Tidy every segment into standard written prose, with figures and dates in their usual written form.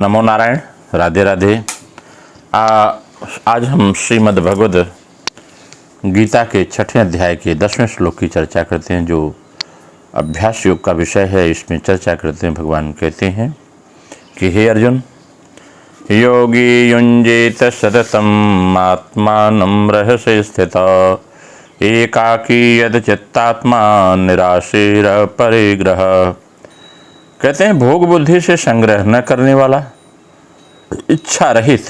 नमो नारायण, राधे राधे। आज हम श्रीमद् भगवद गीता के 6वें अध्याय के 10वें श्लोक की चर्चा करते हैं, जो अभ्यास योग का विषय है। इसमें चर्चा करते हैं, भगवान कहते हैं कि हे अर्जुन, योगी युञ्जेत सततम् आत्मानं रहस्य स्थितः एकाकी यद चित्तात्मा निराशीर परिग्रह। कहते हैं, भोग बुद्धि से संग्रह न करने वाला, इच्छा रहित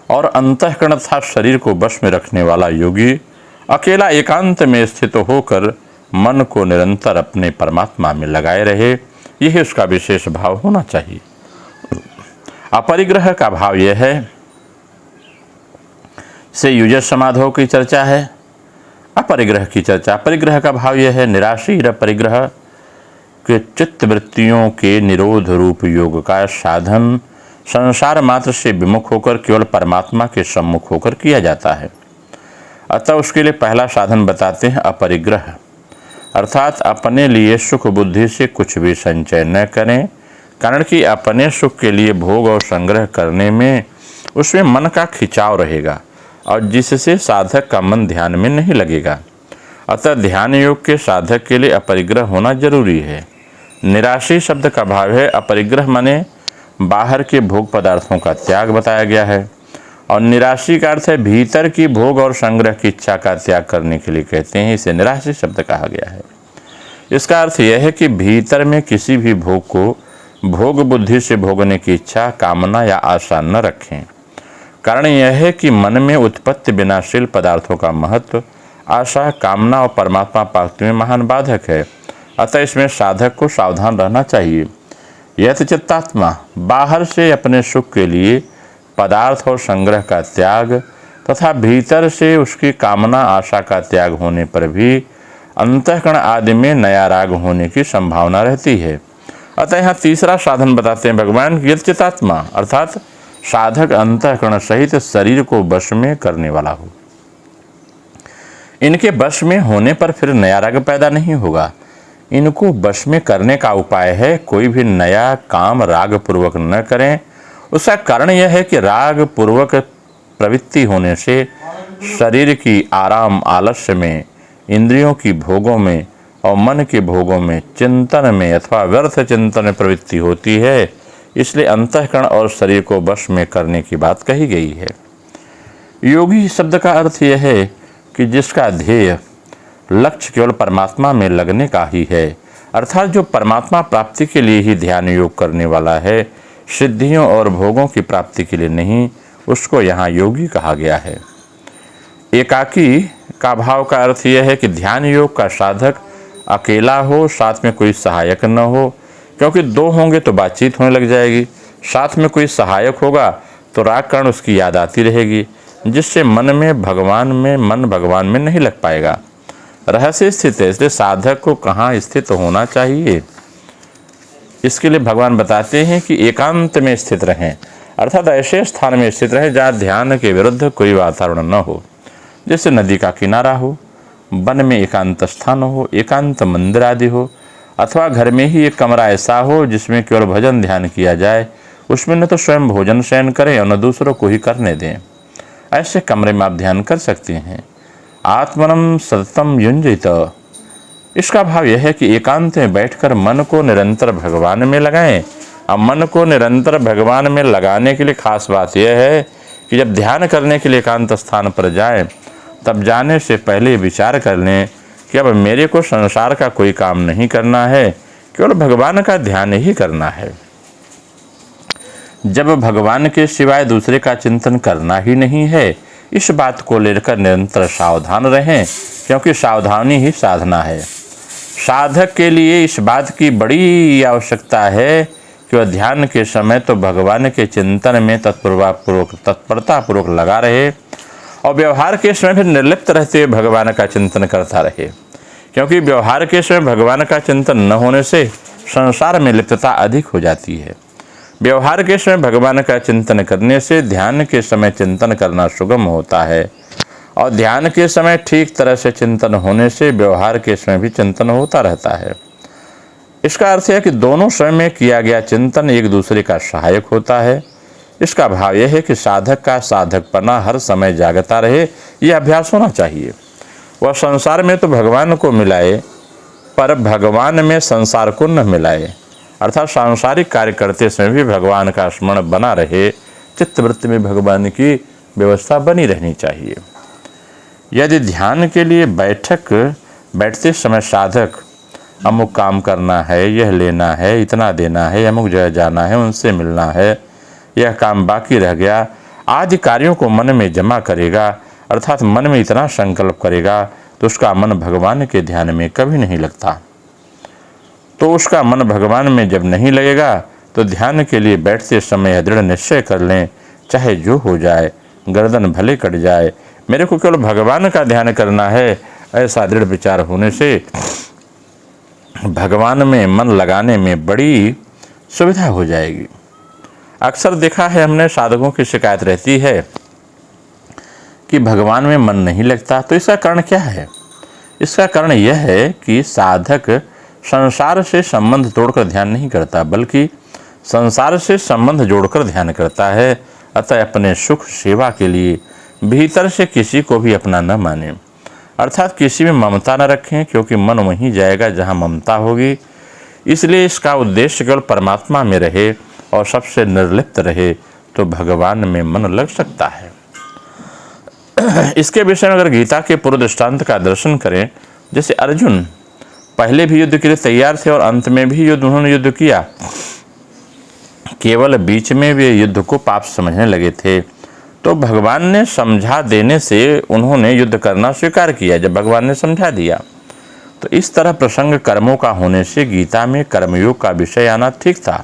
और अंतःकरण तथा शरीर को वश में रखने वाला योगी अकेला एकांत में स्थित होकर मन को निरंतर अपने परमात्मा में लगाए रहे, यह उसका विशेष भाव होना चाहिए। अपरिग्रह का भाव यह है, से युज समाधो की चर्चा है। अपरिग्रह की चर्चा, अपरिग्रह का भाव यह है, निराशीर परिग्रह के चित्त वृत्तियों के निरोध रूप योग का साधन संसार मात्र से विमुख होकर केवल परमात्मा के सम्मुख होकर किया जाता है। अतः उसके लिए पहला साधन बताते हैं अपरिग्रह, अर्थात अपने लिए सुख बुद्धि से कुछ भी संचय न करें, कारण कि अपने सुख के लिए भोग और संग्रह करने में उसमें मन का खिंचाव रहेगा और जिससे साधक का मन ध्यान में नहीं लगेगा। अतः ध्यान योग के साधक के लिए अपरिग्रह होना जरूरी है। निराशी शब्द का भाव है, अपरिग्रह माने बाहर के भोग पदार्थों का त्याग बताया गया है, और निराशी का अर्थ है भीतर की भोग और संग्रह की इच्छा का त्याग करने के लिए कहते हैं, इसे निराशी शब्द कहा गया है। इसका अर्थ यह है कि भीतर में किसी भी भोग को भोग बुद्धि से भोगने की इच्छा, कामना या आशा न रखें। कारण यह है कि मन में उत्पत्ति विनाशील पदार्थों का महत्व, आशा, कामना और परमात्मा प्राप्ति में महान बाधक है। अतः इसमें साधक को सावधान रहना चाहिए। यथ चित्तात्मा, बाहर से अपने सुख के लिए पदार्थ और संग्रह का त्याग तथा भीतर से उसकी कामना आशा का त्याग होने पर भी अंतःकरण आदि में नया राग होने की संभावना रहती है। अतः यहाँ तीसरा साधन बताते हैं भगवान, यथ चित्तात्मा, अर्थात साधक अंतःकरण सहित शरीर को वश में करने वाला हो। इनके वश में होने पर फिर नया राग पैदा नहीं होगा। इनको वश में करने का उपाय है, कोई भी नया काम राग पूर्वक न करें। उसका कारण यह है कि राग पूर्वक प्रवृत्ति होने से शरीर की आराम आलस्य में, इंद्रियों की भोगों में और मन के भोगों में, चिंतन में अथवा व्यर्थ चिंतन में प्रवृत्ति होती है। इसलिए अंतःकरण और शरीर को वश में करने की बात कही गई है। योगी शब्द का अर्थ यह है कि जिसका ध्येय लक्ष्य केवल परमात्मा में लगने का ही है, अर्थात जो परमात्मा प्राप्ति के लिए ही ध्यान योग करने वाला है, सिद्धियों और भोगों की प्राप्ति के लिए नहीं, उसको यहाँ योगी कहा गया है। एकाकी का भाव का अर्थ यह है कि ध्यान योग का साधक अकेला हो, साथ में कोई सहायक न हो, क्योंकि दो होंगे तो बातचीत होने लग जाएगी। साथ में कोई सहायक होगा तो राग कारण उसकी याद आती रहेगी, जिससे मन भगवान में नहीं लग पाएगा। रहस्य स्थित है, इसलिए साधक को कहाँ स्थित होना चाहिए, इसके लिए भगवान बताते हैं कि एकांत में स्थित रहें, अर्थात ऐसे स्थान में स्थित रहें जहाँ ध्यान के विरुद्ध कोई वातावरण न हो, जैसे नदी का किनारा हो, वन में एकांत स्थान हो, एकांत मंदिर आदि हो, अथवा घर में ही एक कमरा ऐसा हो जिसमें केवल भजन ध्यान किया जाए। उसमें न तो स्वयं भोजन शयन करें और न दूसरों को ही करने दें। ऐसे कमरे में आप ध्यान कर सकते हैं। आत्मनम सततम युञ्जित, इसका भाव यह है कि एकांत में बैठकर मन को निरंतर भगवान में लगाएं। अब मन को निरंतर भगवान में लगाने के लिए खास बात यह है कि जब ध्यान करने के लिए एकांत स्थान पर जाएं, तब जाने से पहले विचार कर लें कि अब मेरे को संसार का कोई काम नहीं करना है, केवल भगवान का ध्यान ही करना है। जब भगवान के सिवाय दूसरे का चिंतन करना ही नहीं है, इस बात को लेकर निरंतर सावधान रहें, क्योंकि सावधानी ही साधना है। साधक के लिए इस बात की बड़ी आवश्यकता है कि वह ध्यान के समय तो भगवान के चिंतन में तत्परतापूर्वक लगा रहे और व्यवहार के समय फिर निर्लिप्त रहते हुए भगवान का चिंतन करता रहे, क्योंकि व्यवहार के समय भगवान का चिंतन न होने से संसार में लिप्तता अधिक हो जाती है। व्यवहार के समय भगवान का चिंतन करने से ध्यान के समय चिंतन करना सुगम होता है, और ध्यान के समय ठीक तरह से चिंतन होने से व्यवहार के समय भी चिंतन होता रहता है। इसका अर्थ है कि दोनों स्वयं में किया गया चिंतन एक दूसरे का सहायक होता है। इसका भाव यह है कि साधक का साधकपना हर समय जागता रहे, यह अभ्यास होना चाहिए। वह संसार में तो भगवान को मिलाए, पर भगवान में संसार को न मिलाए, अर्थात सांसारिक कार्य करते समय भी भगवान का स्मरण बना रहे, चित्तवृत्ति में भगवान की व्यवस्था बनी रहनी चाहिए। यदि ध्यान के लिए बैठते समय साधक अमुक काम करना है, यह लेना है, इतना देना है, अमुक जगह जाना है, उनसे मिलना है, यह काम बाकी रह गया आदि कार्यों को मन में जमा करेगा, अर्थात मन में इतना संकल्प करेगा, तो उसका मन भगवान के ध्यान में कभी नहीं लगता। तो उसका मन भगवान में जब नहीं लगेगा तो ध्यान के लिए बैठते समय दृढ़ निश्चय कर लें, चाहे जो हो जाए, गर्दन भले कट जाए, मेरे को केवल भगवान का ध्यान करना है। ऐसा दृढ़ विचार होने से भगवान में मन लगाने में बड़ी सुविधा हो जाएगी। अक्सर देखा है हमने, साधकों की शिकायत रहती है कि भगवान में मन नहीं लगता। तो इसका कारण क्या है? इसका कारण यह है कि साधक संसार से संबंध तोड़कर ध्यान नहीं करता, बल्कि संसार से संबंध जोड़कर ध्यान करता है। अतः अपने सुख सेवा के लिए भीतर से किसी को भी अपना न माने, अर्थात किसी में ममता न रखें, क्योंकि मन वहीं जाएगा जहाँ ममता होगी। इसलिए इसका उद्देश्य केवल परमात्मा में रहे और सबसे निर्लिप्त रहे, तो भगवान में मन लग सकता है। इसके विषय में अगर गीता के पूर्व दृष्टांत का दर्शन करें, जैसे अर्जुन पहले भी युद्ध के लिए तैयार थे और अंत में भी उन्होंने युद्ध किया, केवल बीच में वे युद्ध को पाप समझने लगे थे, तो भगवान ने समझा देने से उन्होंने युद्ध करना स्वीकार किया। जब भगवान ने समझा दिया, तो इस तरह प्रसंग कर्मों का होने से गीता में कर्मयोग का विषय आना ठीक था,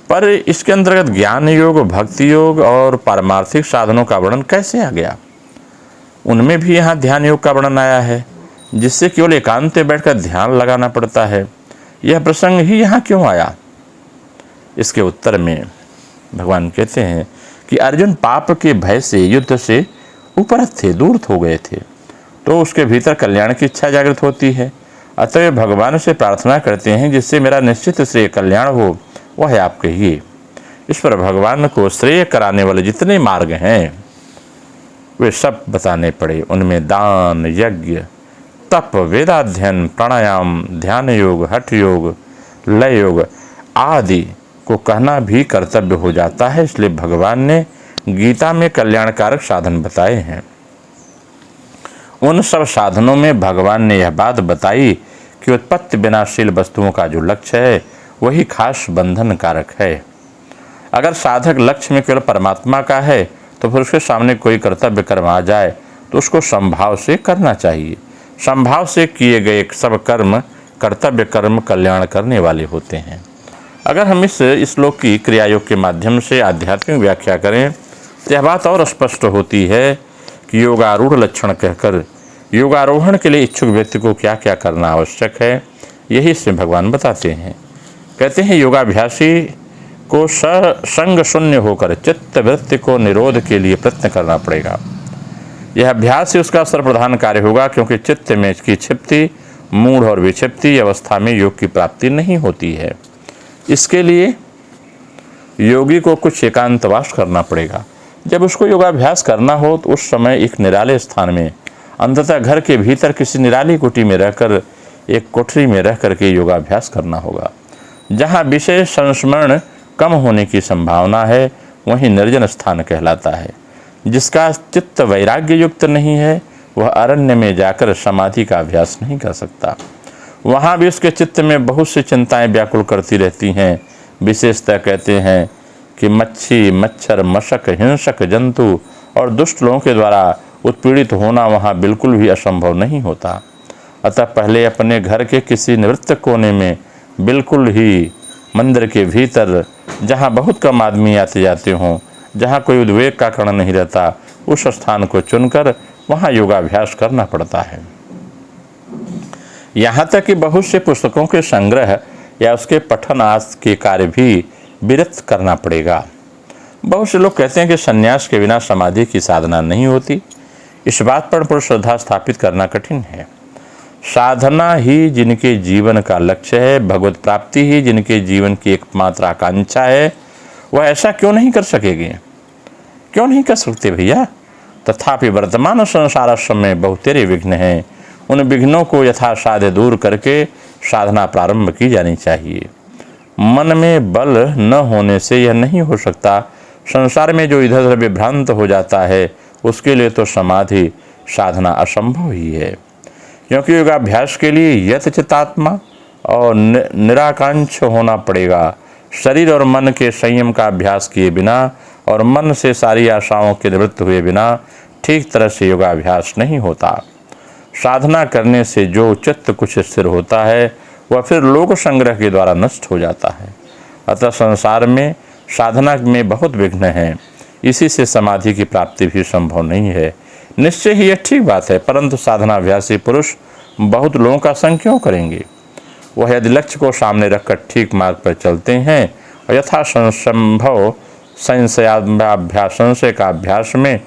पर इसके अंतर्गत ज्ञान योग, भक्ति योग और पारमार्थिक साधनों का वर्णन कैसे आ गया? उनमें भी यहाँ ध्यान योग का वर्णन आया है, जिससे केवल एकांत में बैठकर ध्यान लगाना पड़ता है। यह प्रसंग ही यहाँ क्यों आया? इसके उत्तर में भगवान कहते हैं कि अर्जुन पाप के भय से युद्ध से ऊपर थे, दूर हो गए थे, तो उसके भीतर कल्याण की इच्छा जागृत होती है। अतः वे भगवान से प्रार्थना करते हैं, जिससे मेरा निश्चित श्रेय कल्याण हो, वह है आप कहिए। इस पर भगवान को श्रेय कराने वाले जितने मार्ग हैं वे सब बताने पड़े। उनमें दान, यज्ञ, तप, वेदाध्ययन, प्राणायाम, ध्यान योग, हठ योग, लय योग आदि को कहना भी कर्तव्य हो जाता है। इसलिए भगवान ने गीता में कल्याणकारक साधन बताए हैं। उन सब साधनों में भगवान ने यह बात बताई कि उत्पत्ति विनाशील वस्तुओं का जो लक्ष्य है वही खास बंधन कारक है। अगर साधक लक्ष्य में केवल परमात्मा का है, तो फिर उसके सामने कोई कर्तव्य कर्म आ जाए तो उसको संभाव से करना चाहिए। संभाव से किए गए सब कर्म, कर्तव्य कर्म कल्याण करने वाले होते हैं। अगर हम इस श्लोक की क्रियायोग के माध्यम से आध्यात्मिक व्याख्या करें, तो यह बात और स्पष्ट होती है कि योगारूढ़ लक्षण कहकर योगारोहण के लिए इच्छुक व्यक्ति को क्या क्या करना आवश्यक है, यही इसमें भगवान बताते हैं। कहते हैं योगाभ्यासी को संग शून्य होकर चित्त वृत्ति को निरोध के लिए प्रयत्न करना पड़ेगा। यह अभ्यास ही उसका सर्वप्रधान कार्य होगा, क्योंकि चित्त में इसकी क्षिप्ति, मूढ़ और विक्षिप्ति अवस्था में योग की प्राप्ति नहीं होती है। इसके लिए योगी को कुछ एकांतवास करना पड़ेगा। जब उसको योगाभ्यास करना हो तो उस समय एक निराले स्थान में, अंततः घर के भीतर किसी निराली कुटी में रहकर, एक कोठरी में रह करके योगाभ्यास करना होगा। जहाँ विषय संस्मरण कम होने की संभावना है, वहीं निर्जन स्थान कहलाता है। जिसका चित्त वैराग्य युक्त नहीं है, वह अरण्य में जाकर समाधि का अभ्यास नहीं कर सकता। वहाँ भी उसके चित्त में बहुत सी चिंताएं व्याकुल करती रहती हैं। विशेषतः कहते हैं कि मच्छी, मच्छर, मशक, हिंसक जंतु और दुष्ट लोगों के द्वारा उत्पीड़ित होना वहाँ बिल्कुल भी असंभव नहीं होता। अतः पहले अपने घर के किसी निवृत्त कोने में, बिल्कुल ही मंदिर के भीतर, जहाँ बहुत कम आदमी आते जाते हों, जहाँ कोई उद्वेग का कारण नहीं रहता, उस स्थान को चुनकर वहाँ योगाभ्यास करना पड़ता है। यहाँ तक कि बहुत से पुस्तकों के संग्रह या उसके पठन आदि के कार्य भी विरत करना पड़ेगा। बहुत से लोग कहते हैं कि संन्यास के बिना समाधि की साधना नहीं होती। इस बात पर श्रद्धा स्थापित करना कठिन है। साधना ही जिनके जीवन का लक्ष्य है, भगवत प्राप्ति ही जिनके जीवन की एकमात्र आकांक्षा है, वह ऐसा क्यों नहीं कर सकेंगे? क्यों नहीं कर सकते भैया? तथापि वर्तमान संसाराश्रम में बहुतेरे विघ्न हैं। उन विघ्नों को यथासाध्य दूर करके साधना प्रारंभ की जानी चाहिए। मन में बल न होने से यह नहीं हो सकता। संसार में जो इधर उधर विभ्रांत हो जाता है उसके लिए तो समाधि साधना असंभव ही है, क्योंकि योगाभ्यास के लिए यतचितात्मा और निराकांक्ष होना पड़ेगा। शरीर और मन के संयम का अभ्यास किए बिना और मन से सारी आशाओं के निवृत्त हुए बिना ठीक तरह से योगाभ्यास नहीं होता। साधना करने से जो चित्त कुछ स्थिर होता है वह फिर लोक संग्रह के द्वारा नष्ट हो जाता है। अतः संसार में साधना में बहुत विघ्न हैं, इसी से समाधि की प्राप्ति भी संभव नहीं है। निश्चय ही यह ठीक बात है, परंतु साधनाभ्यासी पुरुष बहुत लोगों का संग क्यों करेंगे? वह यदि लक्ष्य को सामने रखकर ठीक मार्ग पर चलते हैं और यथासंभव संशय का अभ्यास में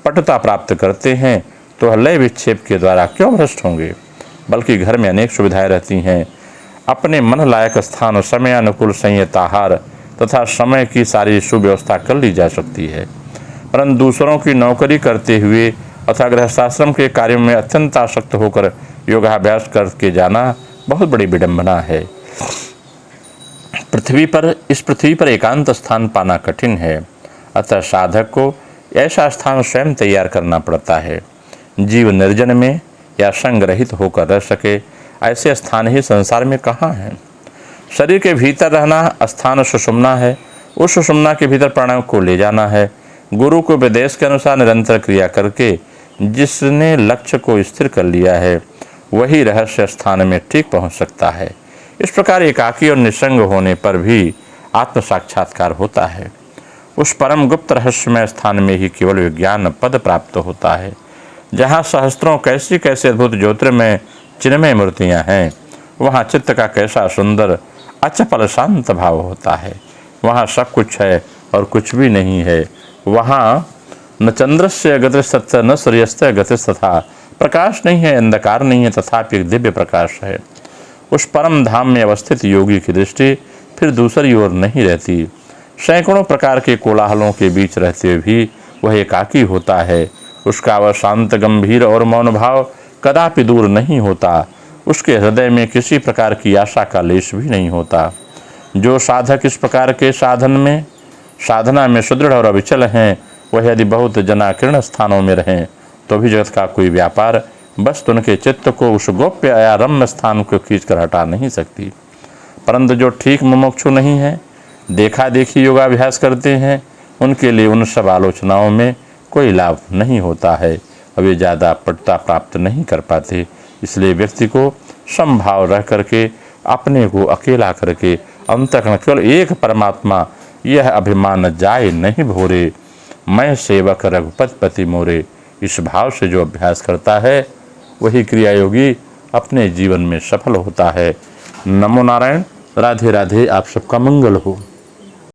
पटुता प्राप्त करते हैं तो लय विक्षेप के द्वारा क्यों भ्रष्ट होंगे? बल्कि घर में अनेक सुविधाएं रहती हैं। अपने मन लायक स्थान और समय अनुकूल संयत आहार तथा समय की सारी सुव्यवस्था कर ली जा सकती है, परंतु दूसरों की नौकरी करते हुए अथवा गृहस्थाश्रम के कार्यों में अत्यंत आसक्त होकर योगाभ्यास करके जाना बहुत बड़ी विडंबना है। इस पृथ्वी पर एकांत स्थान पाना कठिन है, अतः साधक को ऐसा स्थान स्वयं तैयार करना पड़ता है। जीव निर्जन में या संग रहित होकर रह सके, ऐसे स्थान ही संसार में कहाँ हैं? शरीर के भीतर रहना स्थान सुषुम्ना है, उस सुषुम्ना के भीतर प्राणायाम को ले जाना है। गुरु को उपदेश के अनुसार निरंतर क्रिया करके जिसने लक्ष्य को स्थिर कर लिया है वही रहस्य स्थान में ठीक पहुंच सकता है। इस प्रकार एकाकी और निसंग होने पर भी आत्म साक्षात्कार होता है। उस परम गुप्त रहस्यमय स्थान में ही केवल विज्ञान पद प्राप्त होता है, जहाँ सहस्त्रों कैसी कैसे अद्भुत ज्योतिर्मय चिन्मय मूर्तियाँ हैं। वहाँ चित्त का कैसा सुंदर अचपल शांत भाव होता है। वहाँ सब कुछ है और कुछ भी नहीं है। वहाँ न चंद्रस्य गतिस्तथा न सूर्यस्य गतिस्तथा, प्रकाश नहीं है, अंधकार नहीं है, तथापि एक दिव्य प्रकाश है। उस परम धाम में अवस्थित योगी की दृष्टि फिर दूसरी ओर नहीं रहती। सैकड़ों प्रकार के कोलाहलों के बीच रहते हुए भी वह एकाकी होता है। उसका वह शांत गंभीर और मौन भाव कदापि दूर नहीं होता। उसके हृदय में किसी प्रकार की आशा का लेश भी नहीं होता। जो साधक इस प्रकार के साधना में सुदृढ़ और अविचल हैं, वह यदि बहुत जनाकीर्ण स्थानों में रहें तो भी जगत का कोई व्यापार बस उनके चित्त को उस गोप्य या रम्य स्थान को खींचकर हटा नहीं सकती। परंतु जो ठीक मुमुक्षु नहीं है, देखा देखी योगाभ्यास करते हैं, उनके लिए उन सब आलोचनाओं में कोई लाभ नहीं होता है। वे ज़्यादा पटुता प्राप्त नहीं कर पाते। इसलिए व्यक्ति को समभाव रह करके अपने को अकेला करके अंतःकरण केवल एक परमात्मा यह अभिमान जाए नहीं भोरे, मैं सेवक रघुपति पति मोरे, इस भाव से जो अभ्यास करता है वही क्रिया योगी अपने जीवन में सफल होता है। नमो नारायण। राधे राधे। आप सबका मंगल हो।